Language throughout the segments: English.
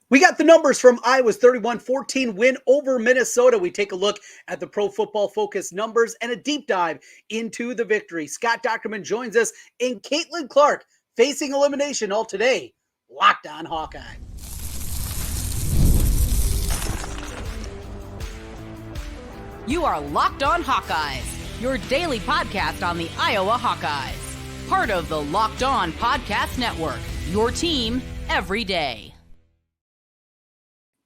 We got the numbers from Iowa's 31-14 win over Minnesota. We take a look at the Pro Football Focus numbers and a deep dive into the victory. Scott Dochterman joins us, and Caitlin Clark facing elimination all today. Locked on Hawkeye. You are Locked On Hawkeyes, your daily podcast on the Iowa Hawkeyes. Part of the Locked On Podcast Network, your team every day.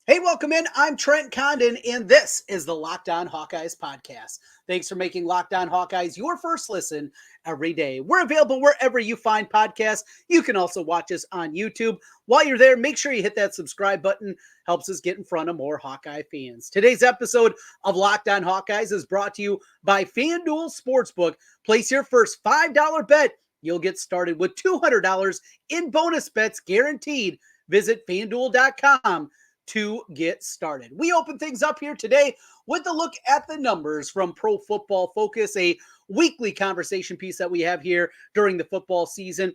Hey, welcome in. I'm Trent Condon, and this is the Locked On Hawkeyes Podcast. Thanks for making Locked On Hawkeyes your first listen every day. We're available wherever you find podcasts. You can also watch us on YouTube. While you're there, make sure you hit that subscribe button. Helps us get in front of more Hawkeye fans. Today's episode of Locked On Hawkeyes is brought to you by FanDuel Sportsbook. Place your first $5 bet. You'll get started with $200 in bonus bets guaranteed. Visit FanDuel.com to get started. We open things up here today with a look at the numbers from Pro Football Focus, a weekly conversation piece that we have here during the football season.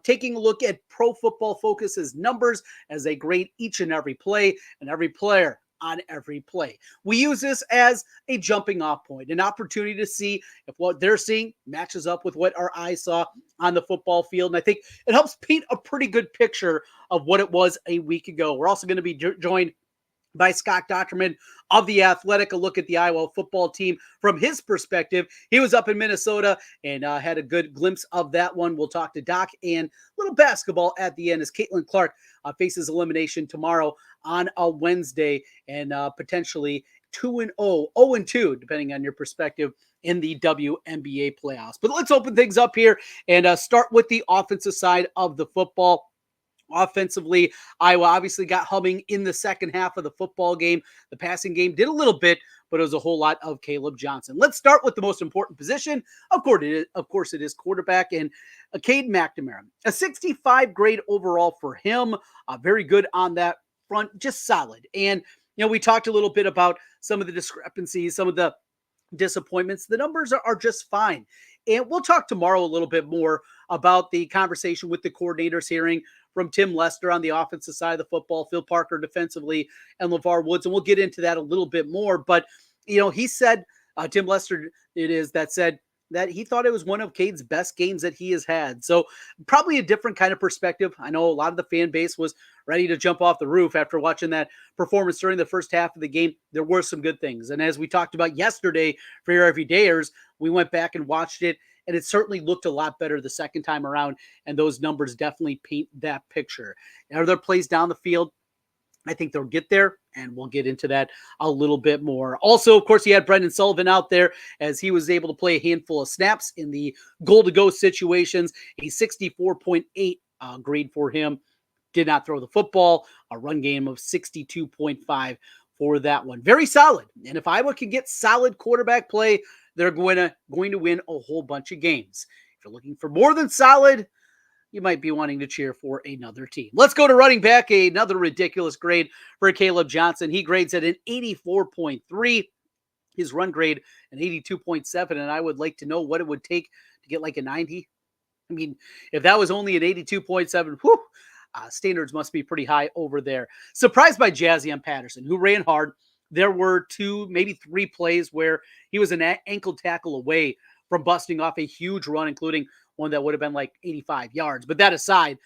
Taking a look at Pro Football Focus's numbers as they grade each and every play and every player on every play. We use this as a jumping off point, an opportunity to see if what they're seeing matches up with what our eyes saw on the football field. And I think it helps paint a pretty good picture of what it was a week ago. We're also going to be joined by Scott Dochterman of The Athletic, a look at the Iowa football team from his perspective. He was up in Minnesota and had a good glimpse of that one. We'll talk to Doc and a little basketball at the end as Caitlin Clark faces elimination tomorrow on a Wednesday and potentially 2-0, 0-2, depending on your perspective in the WNBA playoffs. But let's open things up here and start with the offensive side of the football. Offensively, Iowa obviously got humming in the second half of the football game. The passing game did a little bit, but it was a whole lot of Caleb Johnson. Let's start with the most important position. Of course, it is quarterback, and Cade McNamara. A 65 grade overall for him. Very good on that front, just solid. And, we talked a little bit about some of the discrepancies, some of the disappointments. The numbers are just fine. And we'll talk tomorrow a little bit more about the conversation with the coordinators hearing from Tim Lester on the offensive side of the football, Phil Parker defensively, and LeVar Woods. And we'll get into that a little bit more. But, he said, Tim Lester said that he thought it was one of Cade's best games that he has had. So probably a different kind of perspective. I know a lot of the fan base was ready to jump off the roof after watching that performance during the first half of the game. There were some good things. And as we talked about yesterday for your everydayers, we went back and watched it, and it certainly looked a lot better the second time around, and those numbers definitely paint that picture. Are there plays down the field? I think they'll get there, and we'll get into that a little bit more. Also, of course, you had Brendan Sullivan out there as he was able to play a handful of snaps in the goal-to-go situations. A 64.8 grade for him. Did not throw the football. A run game of 62.5 for that one. Very solid. And if Iowa can get solid quarterback play, they're going to win a whole bunch of games. If you're looking for more than solid, you might be wanting to cheer for another team. Let's go to running back. Another ridiculous grade for Caleb Johnson. He grades at an 84.3. His run grade an 82.7. And I would like to know what it would take to get like a 90. I mean, if that was only an 82.7, standards must be pretty high over there. Surprised by Jazion Patterson, who ran hard. There were 2, maybe 3 plays where he was an ankle tackle away from busting off a huge run, including one that would have been like 85 yards. But that aside,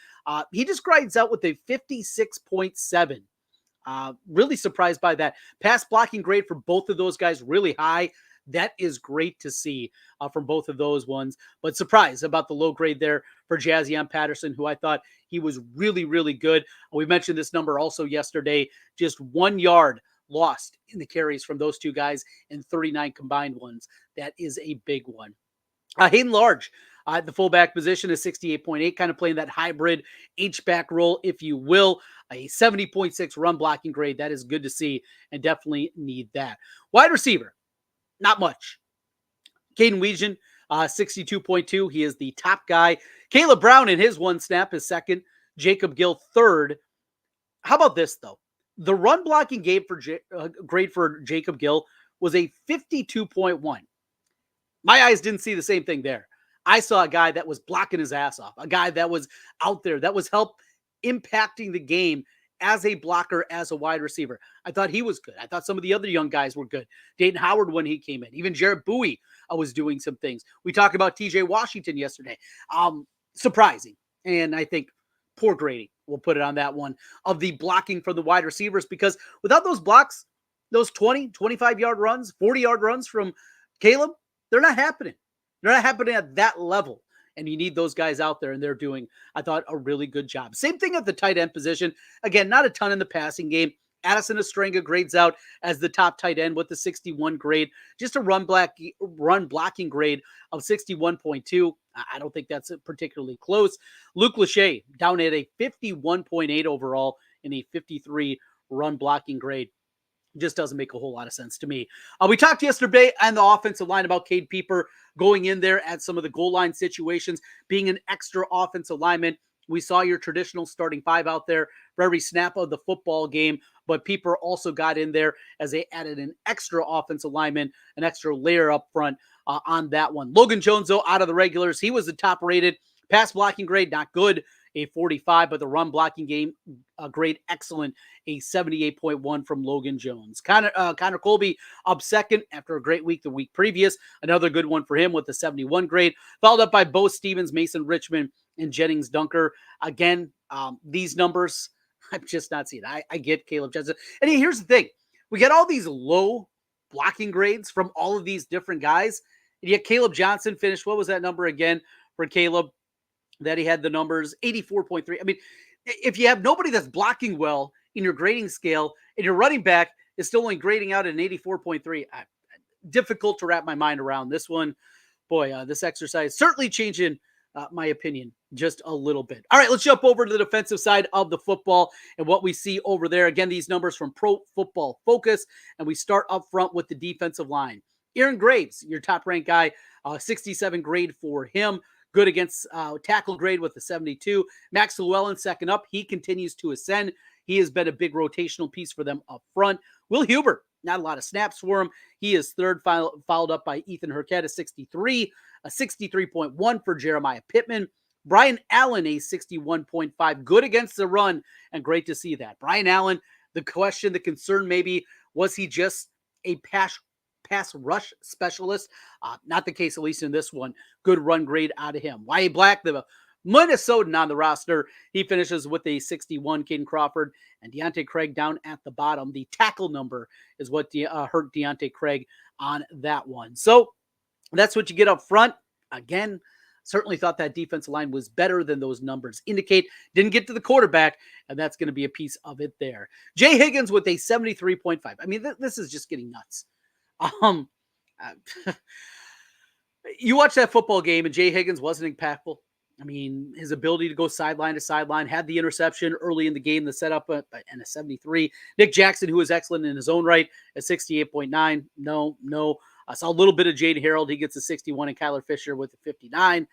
he just grinds out with a 56.7. Really surprised by that. Pass blocking grade for both of those guys, really high. That is great to see from both of those ones. But surprised about the low grade there for Jazion Patterson, who I thought he was really, really good. We mentioned this number also yesterday, just 1 yard lost in the carries from those two guys and 39 combined ones. That is a big one. Hayden Large at the fullback position is 68.8, kind of playing that hybrid H-back role, if you will. A 70.6 run blocking grade. That is good to see and definitely need that. Wide receiver, not much. Caden Weegan, 62.2. He is the top guy. Caleb Brown in his one snap is second. Jacob Gill third. How about this, though? The run blocking grade for Jacob Gill was a 52.1. My eyes didn't see the same thing there. I saw a guy that was blocking his ass off, a guy that was out there, that was impacting the game as a blocker, as a wide receiver. I thought he was good. I thought some of the other young guys were good. Dayton Howard when he came in. Even Jarrett Bowie was doing some things. We talked about TJ Washington yesterday. Surprising. And I think poor grading, we'll put it on that one, of the blocking from the wide receivers, because without those blocks, those 20, 25-yard runs, 40-yard runs from Caleb, they're not happening. They're not happening at that level. And you need those guys out there, and they're doing, I thought, a really good job. Same thing at the tight end position. Again, not a ton in the passing game. Addison Estrenga grades out as the top tight end with the 61 grade. Just a run blocking grade of 61.2. I don't think that's particularly close. Luke Lachey down at a 51.8 overall and a 53 run blocking grade. Just doesn't make a whole lot of sense to me. We talked yesterday on the offensive line about Cade Peeper going in there at some of the goal line situations, being an extra offensive lineman. We saw your traditional starting five out there for every snap of the football game, but Peeper also got in there as they added an extra offensive lineman, an extra layer up front on that one. Logan Jones, though, out of the regulars, he was the top rated. Pass blocking grade, not good, a 45, but the run blocking game grade, excellent, a 78.1 from Logan Jones. Connor Colby up second after a great week the week previous. Another good one for him with the 71 grade, followed up by Bo Stevens, Mason Richmond, and Jennings Dunker. Again, these numbers, I'm just not seeing. I get Caleb Johnson. And here's the thing. We get all these low blocking grades from all of these different guys. And yet Caleb Johnson finished, what was that number again for Caleb? That he had the numbers 84.3. I mean, if you have nobody that's blocking well in your grading scale and your running back is still only grading out at an 84.3, difficult to wrap my mind around this one. Boy, this exercise certainly changing my opinion just a little bit. All right, let's jump over to the defensive side of the football and what we see over there. Again, these numbers from Pro Football Focus, and we start up front with the defensive line. Aaron Graves, your top-ranked guy, 67 grade for him. Good against tackle grade with the 72. Max Llewellyn second up. He continues to ascend. He has been a big rotational piece for them up front. Will Huber, not a lot of snaps for him. He is third, followed up by Ethan Hurkett, a 63, a 63.1 for Jeremiah Pittman. Brian Allen, a 61.5. Good against the run, and great to see that. Brian Allen, the question, the concern maybe, was he just a pass rush specialist? Not the case, at least in this one. Good run grade out of him. Wyatt Black, the Minnesotan on the roster, he finishes with a 61. Caden Crawford and Deontay Craig down at the bottom. The tackle number is what hurt Deontay Craig on that one. So that's what you get up front. Again, certainly thought that defensive line was better than those numbers indicate. Didn't get to the quarterback, and that's going to be a piece of it there. Jay Higgins with a 73.5. I mean, this is just getting nuts. You watch that football game and Jay Higgins wasn't impactful. I mean, his ability to go sideline to sideline, had the interception early in the game, the setup and a 73. Nick Jackson, who was excellent in his own right, at 68.9. No. I saw a little bit of Jade Harold. He gets a 61, and Kyler Fisher with a 59.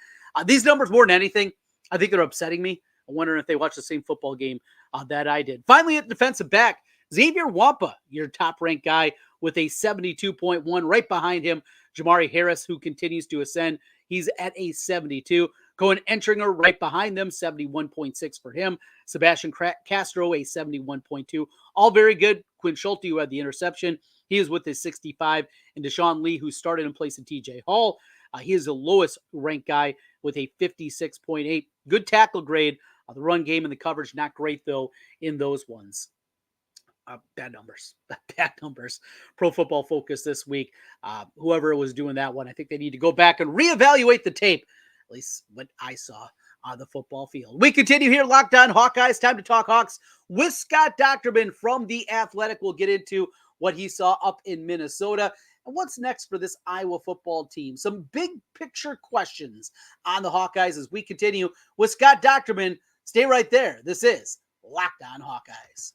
These numbers, more than anything, I think they're upsetting me. I'm wondering if they watched the same football game that I did. Finally, at defensive back, Xavier Wampa, your top-ranked guy, with a 72.1. Right behind him, Jamari Harris, who continues to ascend. He's at a 72. Cohen Entringer right behind them, 71.6 for him. Sebastian Castro, a 71.2. All very good. Quinn Schulte, who had the interception, he is with his 65. And Deshaun Lee, who started in place of TJ Hall, he is the lowest ranked guy with a 56.8. Good tackle grade. The run game and the coverage, not great, though, in those ones. Bad numbers. Pro Football Focus this week. Whoever was doing that one, I think they need to go back and reevaluate the tape, at least what I saw on the football field. We continue here, Locked On Hawkeyes. Time to talk Hawks with Scott Dochterman from The Athletic. We'll get into what he saw up in Minnesota and what's next for this Iowa football team. Some big picture questions on the Hawkeyes as we continue with Scott Dochterman. Stay right there. This is Locked On Hawkeyes.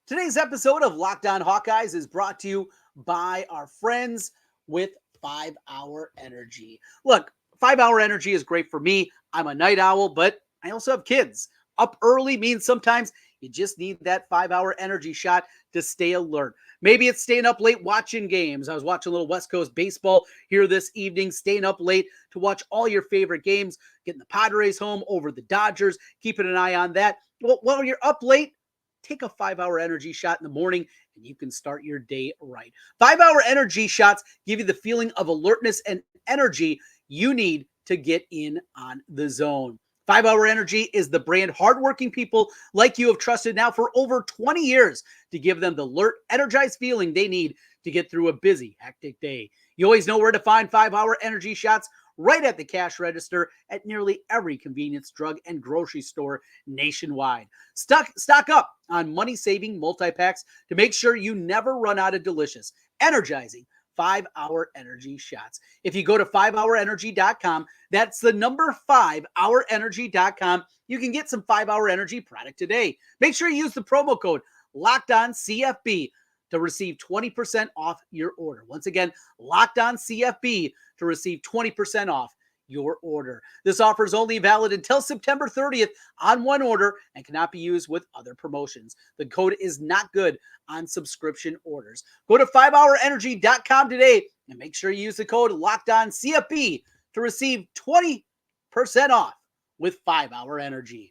Today's episode of Locked On Hawkeyes is brought to you by our friends with 5 Hour Energy. Look, 5 Hour Energy is great for me. I'm a night owl, but I also have kids. Up early means sometimes you just need that 5 Hour Energy shot to stay alert. Maybe it's staying up late watching games. I was watching a little West Coast baseball here this evening, staying up late to watch all your favorite games, getting the Padres home over the Dodgers, keeping an eye on that. Well, while you're up late, take a 5-hour energy shot in the morning and you can start your day right. 5-hour energy shots give you the feeling of alertness and energy you need to get in on the zone. 5-Hour Energy is the brand hardworking people like you have trusted now for over 20 years to give them the alert, energized feeling they need to get through a busy, hectic day. You always know where to find 5-Hour Energy shots right at the cash register at nearly every convenience, drug, and grocery store nationwide. Stock up on money-saving multi-packs to make sure you never run out of delicious, energizing 5-Hour Energy shots. If you go to 5hourenergy.com, that's the number 5hourenergy.com, you can get some 5-Hour Energy product today. Make sure you use the promo code LOCKEDONCFB to receive 20% off your order. Once again, LOCKEDONCFB to receive 20% off your order. This offer is only valid until September 30th on one order and cannot be used with other promotions. The code is not good on subscription orders. Go to 5hourenergy.com today and make sure you use the code LOCKEDONCFB to receive 20% off with 5-Hour Energy.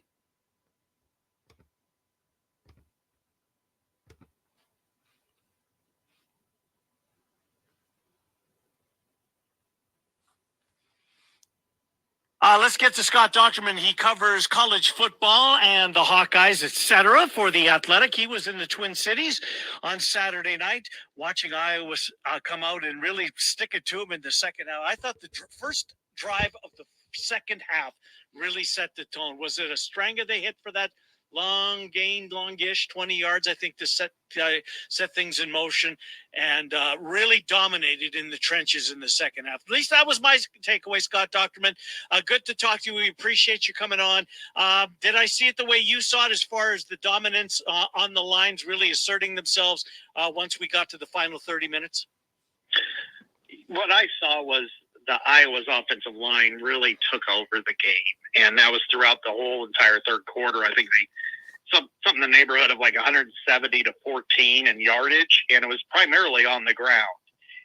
Let's get to Scott Dochterman. He covers college football and the Hawkeyes, etc. for The Athletic. He was in the Twin Cities on Saturday night watching Iowa come out and really stick it to them in the second half. I thought the first drive of the second half really set the tone. Was it a Stranga they hit for that longish 20 yards, I think, to set things in motion, and really dominated in the trenches in the second half. At least that was my takeaway, Scott Dochterman. Good to talk to you. We appreciate you coming on. Did I see it the way you saw it as far as the dominance on the lines really asserting themselves once we got to the final 30 minutes? What I saw was the Iowa's offensive line really took over the game, and that was throughout the whole entire third quarter. I think they something in the neighborhood of like 170 to 14 in yardage, and it was primarily on the ground.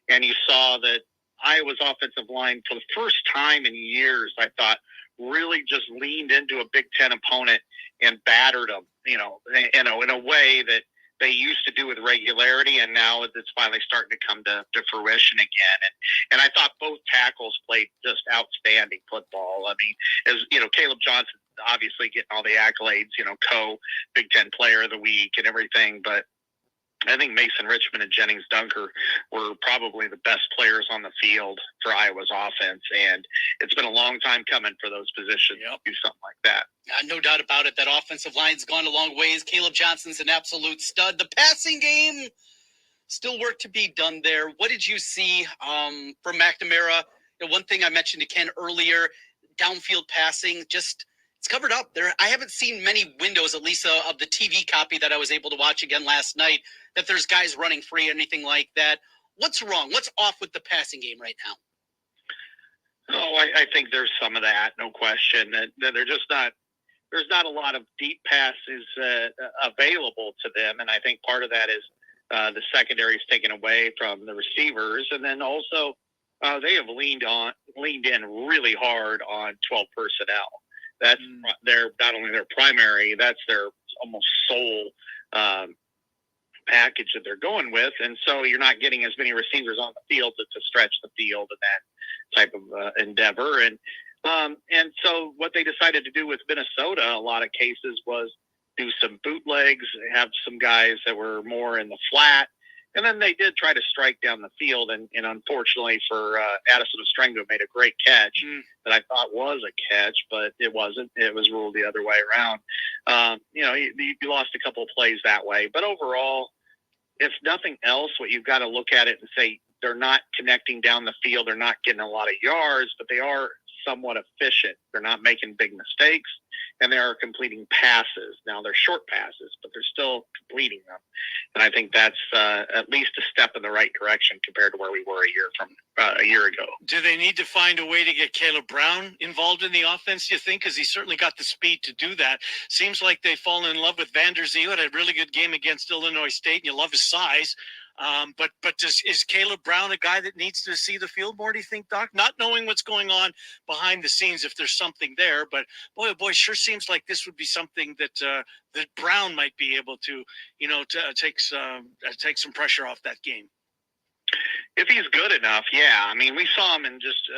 And you saw that Iowa's offensive line, for the first time in years, I thought, really just leaned into a Big Ten opponent and battered them, in a way that they used to do with regularity, and now it's finally starting to come to fruition again. And I thought both tackles played just outstanding football. I mean, as Caleb Johnson obviously getting all the accolades, Big Ten Player of the Week and everything, but I think Mason Richmond and Jennings Dunker were probably the best players on the field for Iowa's offense, and it's been a long time coming for those positions to do something like that. No doubt about it. That offensive line's gone a long ways. Caleb Johnson's an absolute stud. The passing game, still work to be done there. What did you see from McNamara? One thing I mentioned to Ken earlier, downfield passing, just it's covered up there. I haven't seen many windows, at least of the TV copy that I was able to watch again last night, that there's guys running free or anything like that. What's wrong? What's off with the passing game right now? Oh, I think there's some of that, no question. That they're just not. There's not a lot of deep passes available to them, and I think part of that is the secondary is taken away from the receivers, and then also they have leaned in really hard on 12 personnel. That's their not only their primary, that's their almost sole package that they're going with, and so you're not getting as many receivers on the field to stretch the field in that type of endeavor. And so what they decided to do with Minnesota, a lot of cases, was do some bootlegs, have some guys that were more in the flat, and then they did try to strike down the field. And unfortunately for Addison Ostrengo, made a great catch that I thought was a catch, but it wasn't. It was ruled the other way around. You lost a couple of plays that way. But overall, if nothing else, what you've got to look at it and say, they're not connecting down the field. They're not getting a lot of yards, but they are somewhat efficient. They're not making big mistakes, and they are completing passes. Now they're short passes, but they're still completing them. And I think that's at least a step in the right direction compared to where we were a year ago. Do they need to find a way to get Caleb Brown involved in the offense, do you think? Because he's certainly got the speed to do that. Seems like they've fallen in love with Van Der Zee, who had a really good game against Illinois State, and you love his size. But is Caleb Brown a guy that needs to see the field more, do you think, Doc? Not knowing what's going on behind the scenes, if there's something there. But, boy, oh boy, sure seems like this would be something that that Brown might be able to, take some pressure off that game. If he's good enough, yeah. I mean, we saw him in just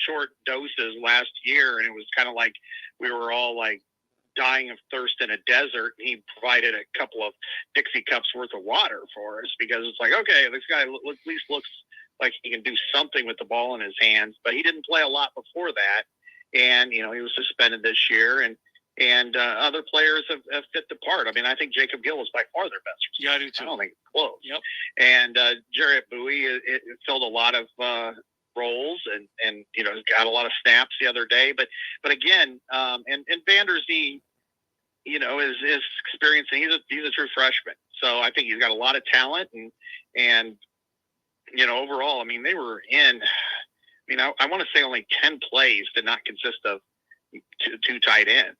short doses last year, and it was kind of like we were all like dying of thirst in a desert. And he provided a couple of Dixie cups worth of water for us because it's like, okay, this guy at least looks like he can do something with the ball in his hands. But he didn't play a lot before that, and he was suspended this year, and other players have fit the part. I mean, I think Jacob Gill is by far their best receiver. Yeah, I do too. I don't think it's close. Yep. And Jarrett Bowie it filled a lot of roles and got a lot of snaps the other day. But again, and Van Der Zee, is experiencing. He's a true freshman, so I think he's got a lot of talent and overall, I mean, they were in. I want to say only 10 plays did not consist of two tight ends,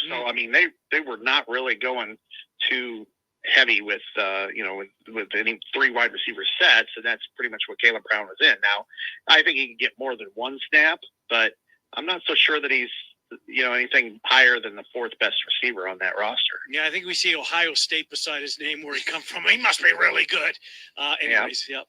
so I mean they were not really going too heavy with any three wide receiver sets, and that's pretty much what Caleb Brown was in. Now I think he can get more than one snap, but I'm not so sure that he's anything higher than the fourth best receiver on that roster. Yeah, I think we see Ohio State beside his name where he come from. He must be really good. Anyways, yeah.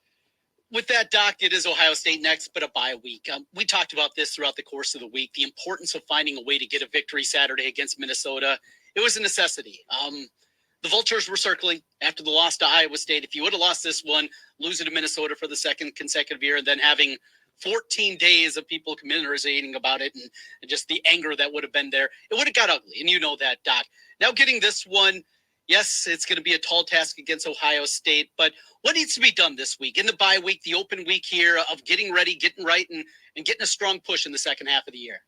With that, Doc, it is Ohio State next, but a bye week. We talked about this throughout the course of the week, the importance of finding a way to get a victory Saturday against Minnesota. It was a necessity. The Vultures were circling after the loss to Iowa State. If you would have lost this one, losing to Minnesota for the second consecutive year, and then having 14 days of people commiserating about it and just the anger that would have been there, it would have got ugly. And you know that, Doc. Now getting this one, yes, it's going to be a tall task against Ohio State, but what needs to be done this week, in the bye week, the open week here of getting ready, getting right, and getting a strong push in the second half of the year?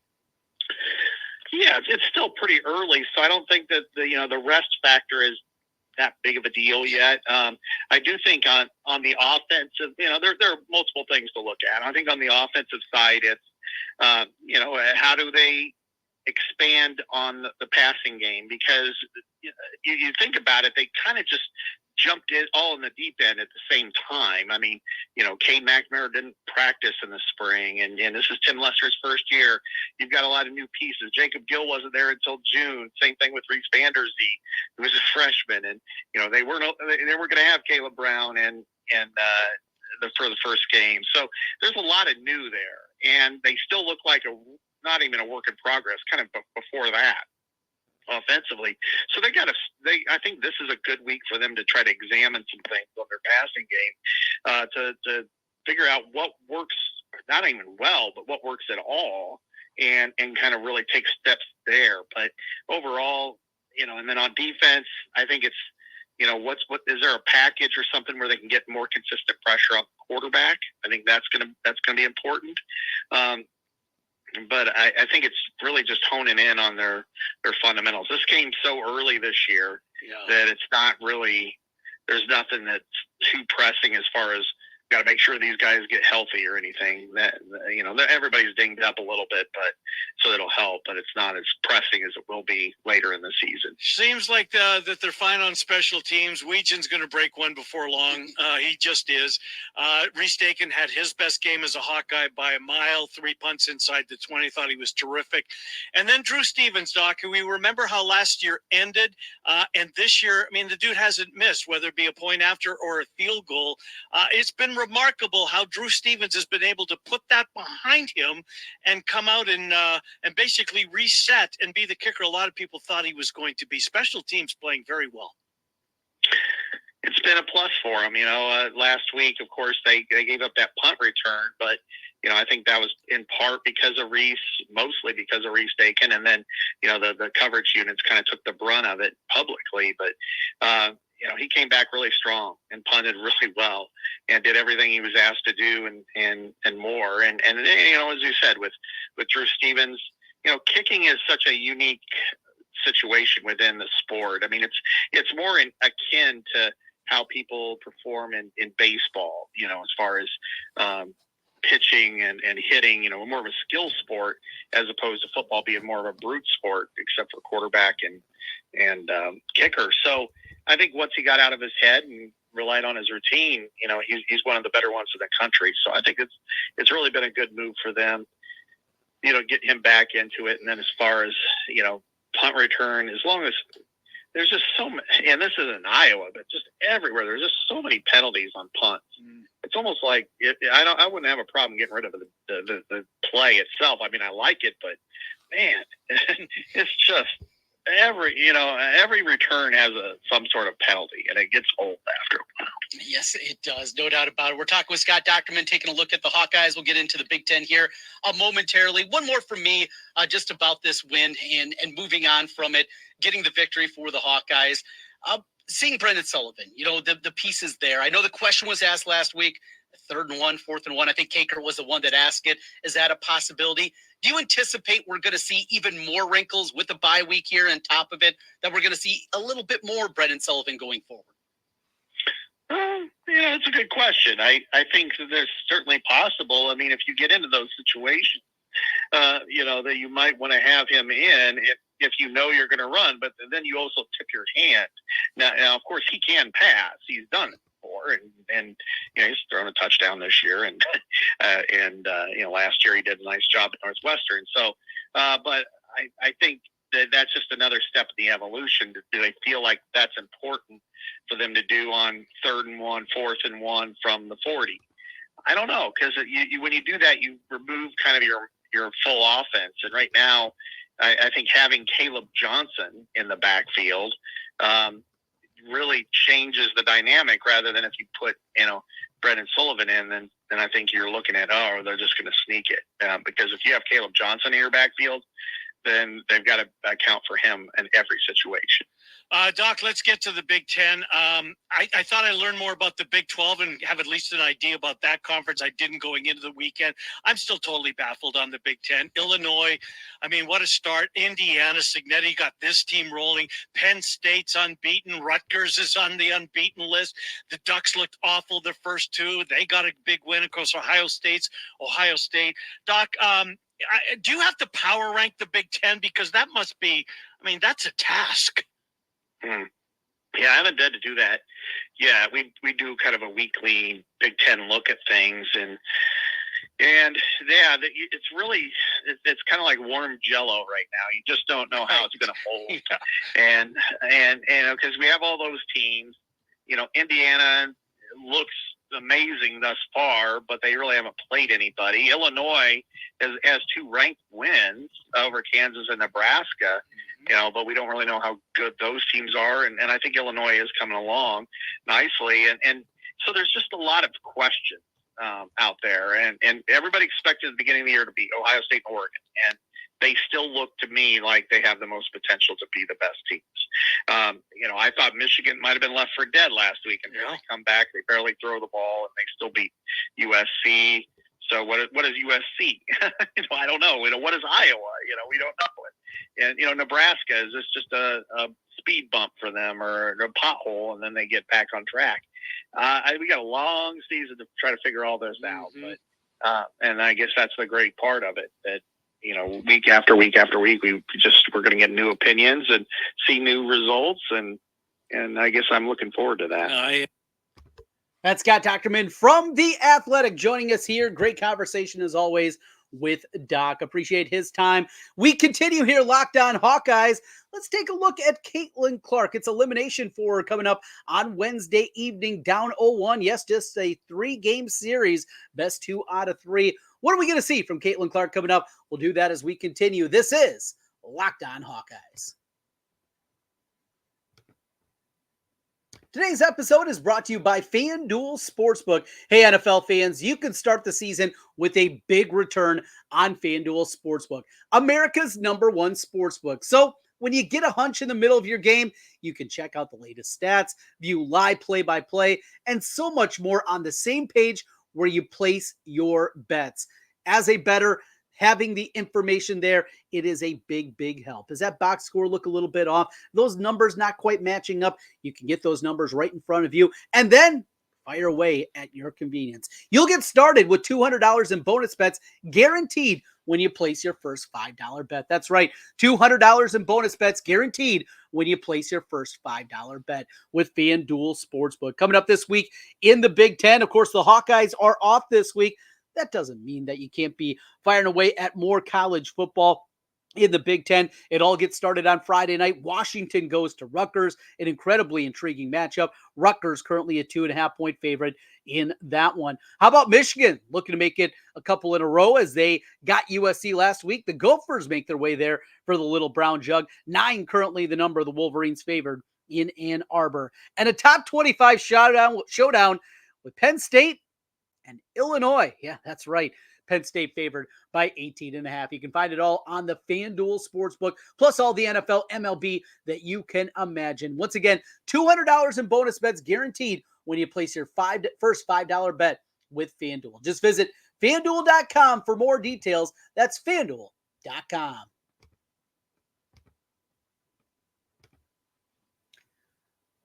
Yeah, it's still pretty early, so I don't think that the rest factor is that big of a deal yet. I do think on the offensive, there are multiple things to look at. I think on the offensive side, it's how do they expand on the passing game, because you think about it, they kind of just jumped it all in the deep end at the same time. I mean, Cade McNamara didn't practice in the spring, and this is Tim Lester's first year. You've got a lot of new pieces. Jacob Gill wasn't there until June. Same thing with Reese Van Der Zee, who was a freshman, and they were going to have Caleb Brown and for the first game. So there's a lot of new there, and they still look like not even a work in progress, kind of before that. Offensively, so I think this is a good week for them to try to examine some things on their passing game, to figure out what works, not even well, but what works at all, and kind of really take steps there. But overall, and then on defense, I think it's, what is there a package or something where they can get more consistent pressure on the quarterback? I think that's gonna be important. But I think it's really just honing in on their fundamentals. This came so early this year that it's not really, there's nothing that's too pressing as far as got to make sure these guys get healthy or anything. That everybody's dinged up a little bit, but so it'll help. But it's not as pressing as it will be later in the season. Seems like that they're fine on special teams. Weegen's going to break one before long. He just is. Reese Dakin had his best game as a Hawkeye by a mile. 3 punts inside the 20. Thought he was terrific. And then Drew Stevens, Doc, who we remember how last year ended, and this year, I mean, the dude hasn't missed, whether it be a point after or a field goal. It's been remarkable how Drew Stevens has been able to put that behind him and come out and basically reset and be the kicker a lot of people thought he was going to be. Special teams playing very well. It's been a plus for him. Last week, of course, they gave up that punt return, but I think that was in part because of Reese, mostly because of Reese Dakin, and then the coverage units kind of took the brunt of it publicly. But he came back really strong and punted really well and did everything he was asked to do and more. And as you said, with Drew Stevens, kicking is such a unique situation within the sport. I mean, it's more akin to how people perform in baseball, you know, as far as pitching and hitting, you know, more of a skill sport as opposed to football being more of a brute sport, except for quarterback and kicker. So I think once he got out of his head and relied on his routine, you know, he's one of the better ones in the country. So I think it's really been a good move for them, you know, get him back into it. And then as far as, you know, punt return, as long as there's just so many, and this is in Iowa, but just everywhere, there's just so many penalties on punts. It's almost like I wouldn't have a problem getting rid of the play itself. I mean, I like it, but man, it's just every return has some sort of penalty, and it gets old after a while. Yes, it does. No doubt about it. We're talking with Scott Dochterman, taking a look at the Hawkeyes. We'll get into the Big Ten here momentarily. One more from me just about this win and moving on from it, getting the victory for the Hawkeyes. Seeing Brendan Sullivan, you know, the pieces there. I know the question was asked last week, 3rd and 1, 4th and 1. I think Caker was the one that asked it. Is that a possibility? Do you anticipate we're going to see even more wrinkles with the bye week here on top of it, that we're going to see a little bit more Brendan Sullivan going forward? Yeah, it's a good question. I think that there's certainly possible. I mean, if you get into those situations, you know, that you might want to have him in if you know you're going to run, but then you also tip your hand. Now, of course, he can pass. He's done it before, and you know, he's thrown a touchdown this year, and you know, last year he did a nice job at Northwestern. So, but I think that's just another step in the evolution. Do they feel like that's important for them to do on 3rd and 1, 4th and 1 from the 40? I don't know, because when you do that, you remove kind of your full offense. And right now, I think having Caleb Johnson in the backfield really changes the dynamic, rather than if you put, you know, Brendan Sullivan in, then I think you're looking at, they're just going to sneak it. Because if you have Caleb Johnson in your backfield, then they've got to account for him in every situation. Doc, let's get to the Big Ten. I thought I learned more about the Big 12 and have at least an idea about that conference. I didn't going into the weekend. I'm still totally baffled on the Big Ten. Illinois, I mean, what a start. Indiana, Signetti got this team rolling. Penn State's unbeaten. Rutgers is on the unbeaten list. The Ducks looked awful the first two. They got a big win. Of course, Ohio State. Doc, do you have to power rank the Big Ten? Because that must be, I mean, that's a task. Yeah, I haven't done to do that. Yeah, we do kind of a weekly Big Ten look at things, and yeah, it's really it's kind of like warm Jello right now. You just don't know how it's going to hold, and because we have all those teams. You know, Indiana looks amazing thus far, but they really haven't played anybody. Illinois has 2 ranked wins over Kansas and Nebraska, you know, but we don't really know how good those teams are. And I think Illinois is coming along nicely. And so there's just a lot of questions out there. And everybody expected at the beginning of the year to be Ohio State and Oregon. And they still look to me like they have the most potential to be the best teams. You know, I thought Michigan might have been left for dead last week, and they come back. They barely throw the ball, and they still beat USC. So what is USC? You know, I don't know. You know, what is Iowa? You know, we don't know it. And you know, Nebraska, is this just a speed bump for them or a pothole, and then they get back on track? We got a long season to try to figure all this out, but and I guess that's the great part of it, that you know, week after week after week, we're going to get new opinions and see new results, and I guess I'm looking forward to that. That's Scott Dochterman from The Athletic joining us here. Great conversation as always with Doc. Appreciate his time. We continue here, Locked On Hawkeyes. Let's take a look at Caitlin Clark. It's elimination for her coming up on Wednesday evening, down 0-1. Yes, just a 3-game series, best 2 out of 3. What are we going to see from Caitlin Clark coming up? We'll do that as we continue. This is Locked On Hawkeyes. Today's episode is brought to you by FanDuel Sportsbook. Hey, NFL fans, you can start the season with a big return on FanDuel Sportsbook, America's #1 sportsbook. So when you get a hunch in the middle of your game, you can check out the latest stats, view live play-by-play, and so much more on the same page where you place your bets. As a bettor, having the information there, it is a big, big help. Does that box score look a little bit off? Those numbers not quite matching up. You can get those numbers right in front of you and then fire away at your convenience. You'll get started with $200 in bonus bets guaranteed when you place your first $5 bet. That's right, $200 in bonus bets guaranteed when you place your first $5 bet with FanDuel Sportsbook. Coming up this week in the Big Ten, of course, the Hawkeyes are off this week. That doesn't mean that you can't be firing away at more college football in the Big Ten. It all gets started on Friday night. Washington goes to Rutgers, an incredibly intriguing matchup. Rutgers currently a 2.5-point favorite in that one. How about Michigan looking to make it a couple in a row as they got USC last week? The Gophers make their way there for the Little Brown Jug. 9 currently the number of the Wolverines favored in Ann Arbor. And a top 25 showdown with Penn State and Illinois. Yeah, that's right. Penn State favored by 18.5. You can find it all on the FanDuel Sportsbook, plus all the NFL, MLB that you can imagine. Once again, $200 in bonus bets guaranteed when you place your first $5 bet with FanDuel. Just visit FanDuel.com for more details. That's FanDuel.com.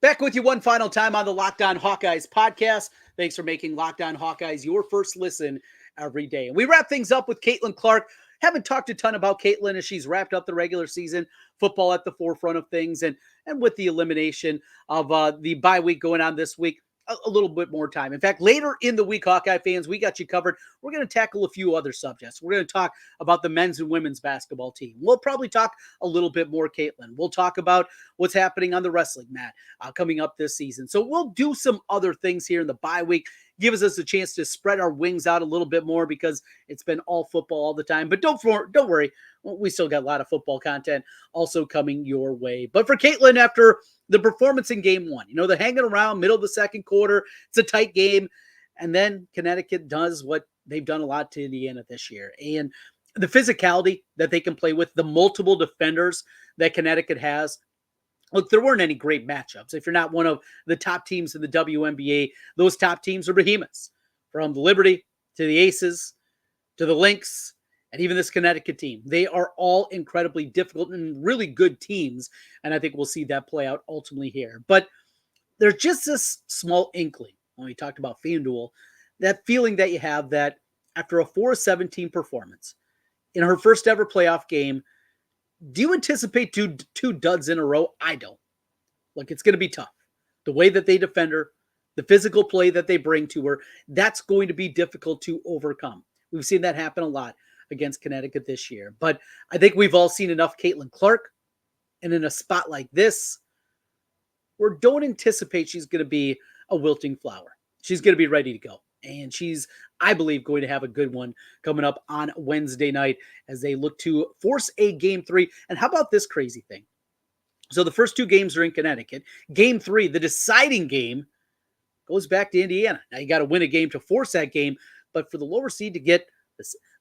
Back with you one final time on the Locked On Hawkeyes podcast. Thanks for making Locked On Hawkeyes your first listen every day. And we wrap things up with Caitlin Clark. Haven't talked a ton about Caitlin as she's wrapped up the regular season, football at the forefront of things, and with the elimination of the bye week going on this week, a little bit more time. In fact, later in the week, Hawkeye fans, we got you covered. We're going to tackle a few other subjects. We're going to talk about the men's and women's basketball team. We'll probably talk a little bit more Caitlin. We'll talk about what's happening on the wrestling mat coming up this season. So we'll do some other things here in the bye week. Gives us a chance to spread our wings out a little bit more because it's been all football all the time. But don't worry, we still got a lot of football content also coming your way. But for Caitlin, after the performance in game 1, the hanging around middle of the second quarter, it's a tight game. And then Connecticut does what they've done a lot to Indiana this year. And the physicality that they can play with, the multiple defenders that Connecticut has. Look, there weren't any great matchups. If you're not one of the top teams in the WNBA, those top teams are behemoths. From the Liberty to the Aces to the Lynx and even this Connecticut team. They are all incredibly difficult and really good teams. And I think we'll see that play out ultimately here. But there's just this small inkling when we talked about FanDuel, that feeling that you have that after a 4-17 performance in her first ever playoff game, do you anticipate two duds in a row? I don't. Look, it's going to be tough. The way that they defend her, the physical play that they bring to her, that's going to be difficult to overcome. We've seen that happen a lot against Connecticut this year. But I think we've all seen enough Caitlin Clark. And in a spot like this, we don't anticipate she's going to be a wilting flower. She's going to be ready to go. And she's, I believe, going to have a good one coming up on Wednesday night as they look to force a Game 3. And how about this crazy thing? So the first 2 games are in Connecticut. Game 3, the deciding game, goes back to Indiana. Now you got to win a game to force that game. But for the lower seed to get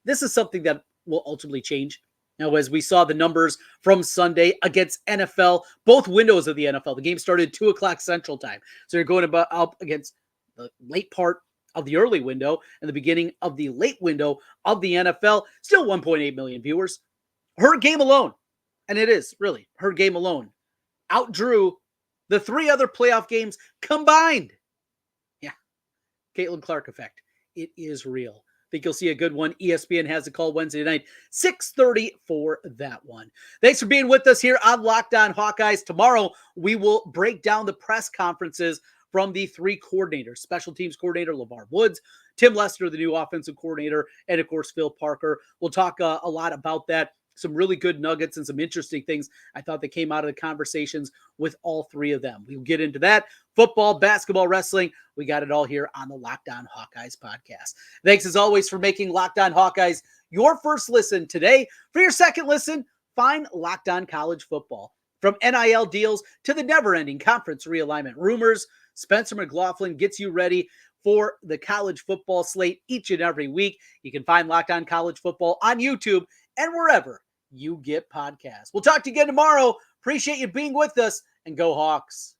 this is something that will ultimately change. Now, as we saw the numbers from Sunday against NFL, both windows of the NFL, the game started at 2 o'clock Central Time. So you're going up against the late part of the early window and the beginning of the late window of the NFL. Still 1.8 million viewers. Her game alone, and it is really her game alone, outdrew the 3 other playoff games combined. Yeah, Caitlin Clark effect. It is real. I think you'll see a good one. ESPN has a call Wednesday night, 6:30 for that one. Thanks for being with us here on Locked On Hawkeyes. Tomorrow, we will break down the press conferences from the 3 coordinators, special teams coordinator LeVar Woods, Tim Lester, the new offensive coordinator, and of course, Phil Parker. We'll talk a lot about that. Some really good nuggets and some interesting things I thought that came out of the conversations with all 3 of them. We'll get into that. Football, basketball, wrestling. We got it all here on the Locked On Hawkeyes podcast. Thanks as always for making Locked On Hawkeyes your first listen today. For your second listen, find Locked On College Football. From NIL deals to the never-ending conference realignment rumors, Spencer McLaughlin gets you ready for the college football slate each and every week. You can find Locked On College Football on YouTube and wherever you get podcasts. We'll talk to you again tomorrow. Appreciate you being with us, and go Hawks.